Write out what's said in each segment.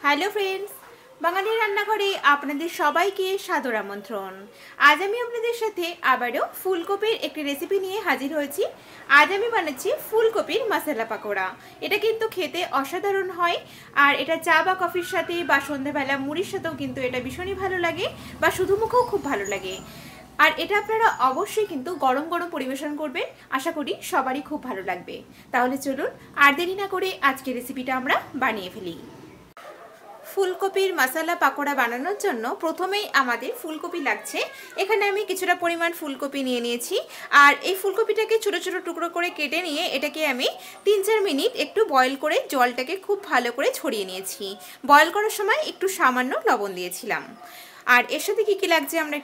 Hello friends, বাঙালি রান্নাঘরে আপনাদের সবাইকে সাদর আমন্ত্রণ। আজ আমি আপনাদের সাথে আবারও ফুলকপির একটি রেসিপি নিয়ে হাজির হয়েছি। আজ আমি বানাচ্ছি ফুলকপির মশলা পাকোড়া। এটা কিন্তু খেতে অসাধারণ হয়, আর এটা চা বা কফির সাথে বা সন্ধ্যাবেলা মুড়ির সাথেও কিন্তু এটা ভীষণই ভালো লাগে, বা শুধু মুখেও খুব ভালো লাগে। আর এটা আপনারা অবশ্যই কিন্তু গরম গরম পরিবেশন করবেন, আশা করি সবারই খুব ভালো লাগবে। তাহলে চলুন আর দেরি না করে আজকের রেসিপিটা আমরা বানিয়ে ফেলি। ফুলকপির মশলা পাকোড়া বানানোর জন্য প্রথমেই আমাদের ফুলকপি লাগছে। এখানে আমি কিছুটা পরিমাণ ফুলকপি নিয়ে নিয়েছি, আর এই ফুলকপিটাকে ছোটো ছোটো টুকরো করে কেটে নিয়ে এটাকে আমি 3-4 মিনিট একটু বয়েল করে জলটাকে খুব ভালো করে ছড়িয়ে নিয়েছি। বয়েল করার সময় একটু সামান্য লবণ দিয়েছিলাম। আর এর সাথে কী কী লাগছে আমরা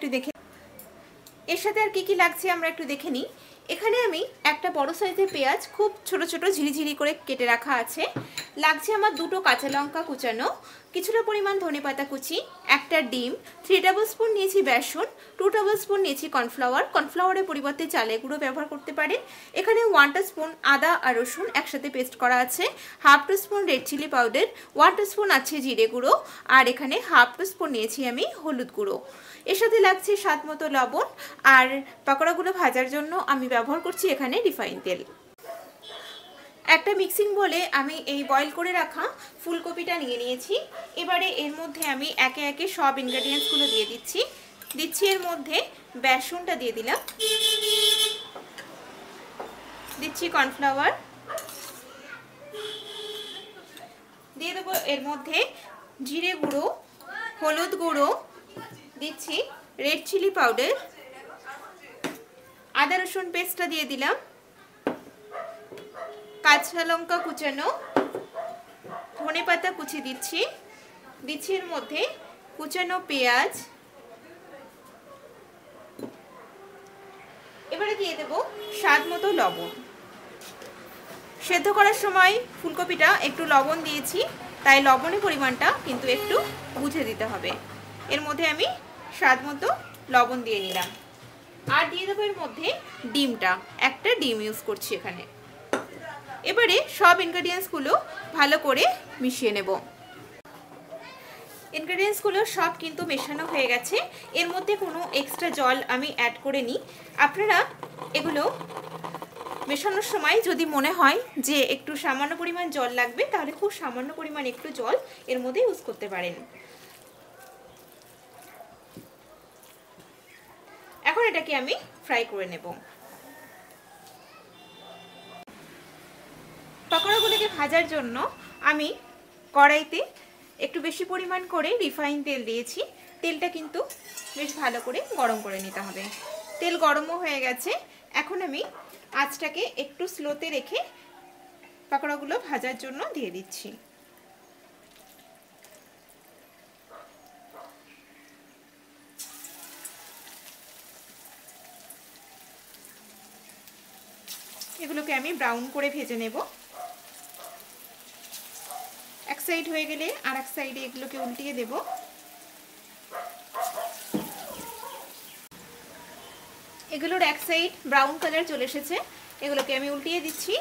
একটু দেখে নিই। এখানে আমি একটা বড় সাইজের পেঁয়াজ খুব ছোট ছোট ঝিরিঝিরি করে কেটে রাখা আছে। লাগছে আমার 2টো কাঁচা লঙ্কা কুচানো, কিছুটা পরিমাণ ধনেপাতা কুচি, একটা ডিম, 3 টেবিল স্পুন নিয়েছি বেসন, 2 টেবিল স্পুন নিয়েছি কর্নফ্লাওয়ারের পরিবর্তে চালের গুঁড়ো ব্যবহার করতে পারেন। এখানে 1 টিস্পুন আদা আর রসুন একসাথে পেস্ট করা আছে, 1/2 teaspoon red chilli powder, 1 teaspoon আছে জিরে গুঁড়ো, আর এখানে 1/2 টিস্পুন নিয়েছি আমি হলুদ গুঁড়ো। এর সাথে লাগছে স্বাদ মতো লবণ, আর পাকোড়াগুলো ভাজার জন্য আমি ব্যবহার করছি এখানে রিফাইন তেল। একটা মিক্সিং বলে আমি এই বয়েল করে রাখা ফুলকপিটা নিয়ে নিয়েছি। এবারে এর মধ্যে আমি একে একে সব ইনগ্রেডিয়েন্টসগুলো দিয়ে দিচ্ছি। এর মধ্যে বেসনটা দিয়ে দিলাম, দিচ্ছি কর্নফ্লাওয়ার, দিয়ে দেবো এর মধ্যে জিরে গুঁড়ো, হলুদ গুঁড়ো, দিচ্ছি রেড চিলি পাউডার, আদা রসুন পেস্টটা দিয়ে দিলাম, কাঁচা লঙ্কা কুচানো, ধনেপাতা কুচি দিচ্ছি এর মধ্যে কুচানো পেঁয়াজ। এবারে দিয়ে দেব স্বাদ মতো লবণ। সেদ্ধ করার সময় ফুলকপিটা একটু লবণ দিয়েছি, তাই লবণের পরিমাণটা কিন্তু একটু বুঝে দিতে হবে। এর মধ্যে আমি স্বাদ মতো লবণ দিয়ে নিলাম, আর দিয়ে দেবো এর মধ্যে ডিমটা, একটা ডিম ইউজ করছি এখানে। এবারে সব ইনগ্রেডিয়েন্টসগুলো ভালো করে মিশিয়ে নেব। ইনগ্রেডিয়েন্টসগুলো সব কিন্তু মেশানো হয়ে গেছে। এর মধ্যে কোনো এক্সট্রা জল আমি অ্যাড করে নিই। আপনারা এগুলো মেশানোর সময় যদি মনে হয় যে একটু সামান্য পরিমাণ জল লাগবে, তাহলে খুব সামান্য পরিমাণ একটু জল এর মধ্যে ইউজ করতে পারেন। এখন এটাকে আমি ফ্রাই করে নেব। পাকোড়াগুলোকে ভাজার জন্য আমি কড়াইতে একটু বেশি পরিমাণ করে রিফাইন তেল দিয়েছি। তেলটা কিন্তু বেশ ভালো করে গরম করে নিতে হবে। তেল গরমও হয়ে গেছে। এখন আমি আঁচটাকে একটু স্লোতে রেখে পাকোড়াগুলো ভাজার জন্য দিয়ে দিচ্ছি। এগুলোকে আমি ব্রাউন করে ভেজে নেব। এক সাইড হয়ে গেলে আর এক সাইডে এগুলোকে উল্টিয়ে দেব। এগুলোর এক সাইড ব্রাউন কালার চলে এসেছে, এগুলোকে আমি উল্টিয়ে দিচ্ছি।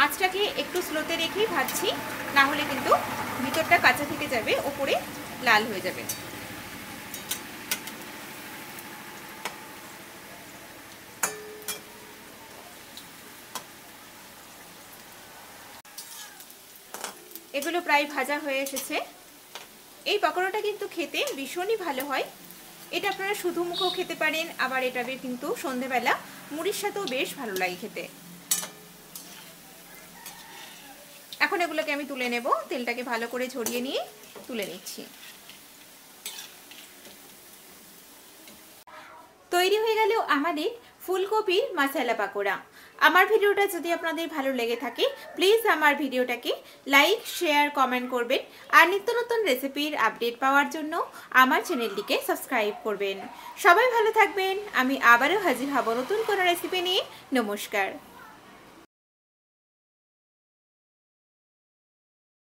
আঁচটাকে একটু স্লোতে রেখেই ভাজছি, না হলে কিন্তু ভিতরটা কাঁচা থেকে যাবে, ওপরে লাল হয়ে যাবে। এগুলো প্রায় ভাজা হয়ে এসেছে। এই পাকোড়াটা কিন্তু খেতে ভীষণই ভালো হয়। এটা আপনারা শুধু মুখেও খেতে পারেন, আবার এটা কিন্তু সন্ধেবেলা মুড়ির সাথেও বেশ ভালো লাগে খেতে। এখন এগুলোকে আমি তুলে নেব। তেলটাকে ভালো করে ঝরিয়ে নিয়ে তুলে নিচ্ছি। তৈরি হয়ে গেল আমাদের ফুলকপির মশলা পাকোড়া। আমার ভিডিওটা যদি আপনাদের ভালো লেগে থাকে, প্লিজ আমার ভিডিওটাকে লাইক, শেয়ার, কমেন্ট করবেন। আর নিত্য নতুন রেসিপির আপডেট পাওয়ার জন্য আমার চ্যানেলটিকে সাবস্ক্রাইব করবেন। সবাই ভালো থাকবেন। আমি আবারও হাজির হব নতুন কোনো রেসিপি নিয়ে। নমস্কার।